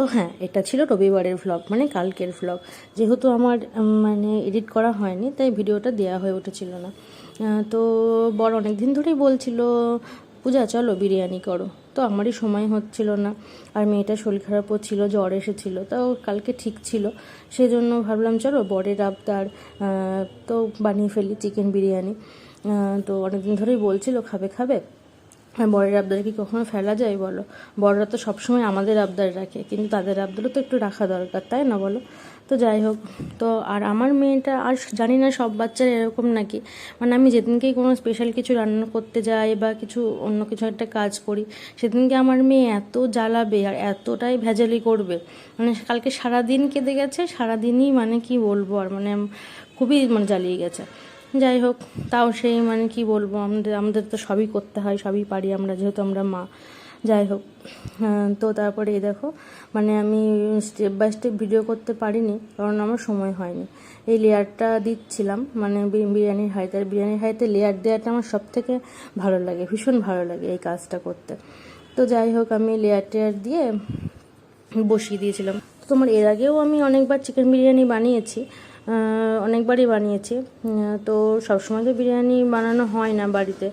তো হ্যাঁ, এটা ছিল রবিবারের ভ্লগ, মানে কালকের ভ্লগ। যেহেতু আমার মানে এডিট করা হয়নি, তাই ভিডিওটা দেওয়া হয়ে উঠেছিল না। তো বড় অনেক দিন ধরেই বলছিল, পূজা চলো বিরিয়ানি করো, তো আমারই সময় হচ্ছিল না। আর মেয়েটা শরীর খারাপও ছিল, জ্বর এসেছিল, তাও কালকে ঠিক ছিল। সেই জন্য ভাবলাম চলো বরের আবদার, তো বানিয়ে ফেলি চিকেন বিরিয়ানি। তো অনেকদিন ধরেই বলছিল খাবে খাবে। বরের আবদার কি কখনো ফেলা যায় বলো? বড়রা তো সবসময় আমাদের আবদার রাখে, কিন্তু তাদের আবদারও তো একটু রাখা দরকার, তাই না বলো? তো যাই হোক, তো আর আমার মেয়েটা, আর জানি না সব বাচ্চারা এরকম নাকি, মানে আমি যেদিনকেই কোনো স্পেশাল কিছু রান্না করতে যাই বা কিছু অন্য কিছু একটা কাজ করি, সেদিনকে আমার মেয়ে এত জ্বালাবে আর এতটাই ভেজালি করবে, মানে কালকে সারাদিন কেঁদে গেছে, সারাদিনই মানে কি বলবো আর, মানে খুবই মানে জ্বালিয়ে গেছে। যাই হোক, তাও সেই মানে কি বলবো, আমাদের তো সবই করতে হয়, সবই পারি আমরা, যেহেতু আমরা মা। যাই হোক, তো তারপরে এই দেখো, মানে আমি স্টেপ বাই স্টেপ ভিডিও করতে পারিনি, কারণ আমার সময় হয়নি। এই লেয়ারটা দিচ্ছিলাম, মানে বিরিয়ানির হাঁড়িতে, আর বিরিয়ানির হাঁড়িতে লেয়ার দেওয়াটা আমার সব থেকে ভালো লাগে, ভীষণ ভালো লাগে এই কাজটা করতে। তো যাই হোক, আমি লেয়ার টেয়ার দিয়ে বসিয়ে দিয়েছিলাম। তো তোমার এর আগেও আমি অনেকবার চিকেন বিরিয়ানি বানিয়েছি, অনেকবারই বানিয়েছি। তো সবসময় তো বিরিয়ানি বানানো হয় না বাড়িতে।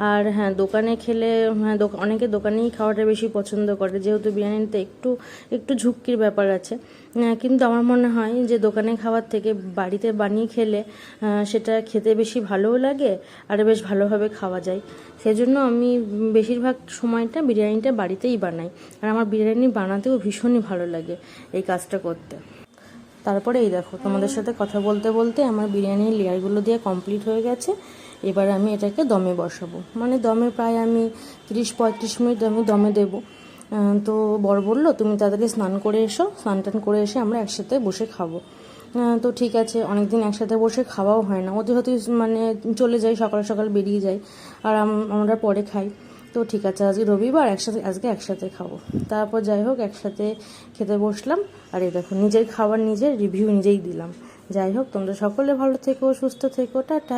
আর হ্যাঁ, দোকানে খেলে, হ্যাঁ অনেকে দোকানেই খাওয়াটা বেশি পছন্দ করে, যেহেতু বিরিয়ানিতে একটু একটু ঝুঁকির ব্যাপার আছে। কিন্তু আমার মনে হয় যে দোকানে খাওয়ার থেকে বাড়িতে বানিয়ে খেলে সেটা খেতে বেশি ভালোও লাগে, আর বেশ ভালোভাবে খাওয়া যায়। সেজন্য আমি বেশিরভাগ সময়টা বিরিয়ানিটা বাড়িতেই বানাই। আর আমার বিরিয়ানি বানাতেও ভীষণই ভালো লাগে এই কাজটা করতে। তারপরে এই দেখো, তোমাদের সাথে কথা বলতে বলতে আমার বিরিয়ানির লেয়ারগুলো দিয়ে কমপ্লিট হয়ে গেছে। এবার আমি এটাকে দমে বসাবো, মানে দমে প্রায় আমি 30-35 মিনিট আমি দমে দেবো। তো বর বললো তুমি তাড়াতাড়ি স্নান করে এসো, স্নান টান করে এসে আমরা একসাথে বসে খাবো। তো ঠিক আছে, অনেকদিন একসাথে বসে খাওয়াও হয় না, ওদের হয়তো মানে চলে যাই, সকাল সকাল বেরিয়ে যাই, আর আমরা পরে খাই। তো ঠিক আছে, আজকে রবিবার, আজকে একসাথে খাবো। তারপর যাই হোক, একসাথে খেতে বসলাম। আর এই দেখো, নিজের খাবার নিজের রিভিউ নিজেই দিলাম। যাই হোক, তোমরা সকলে ভালো থেকো, সুস্থ থেকো, টাটা।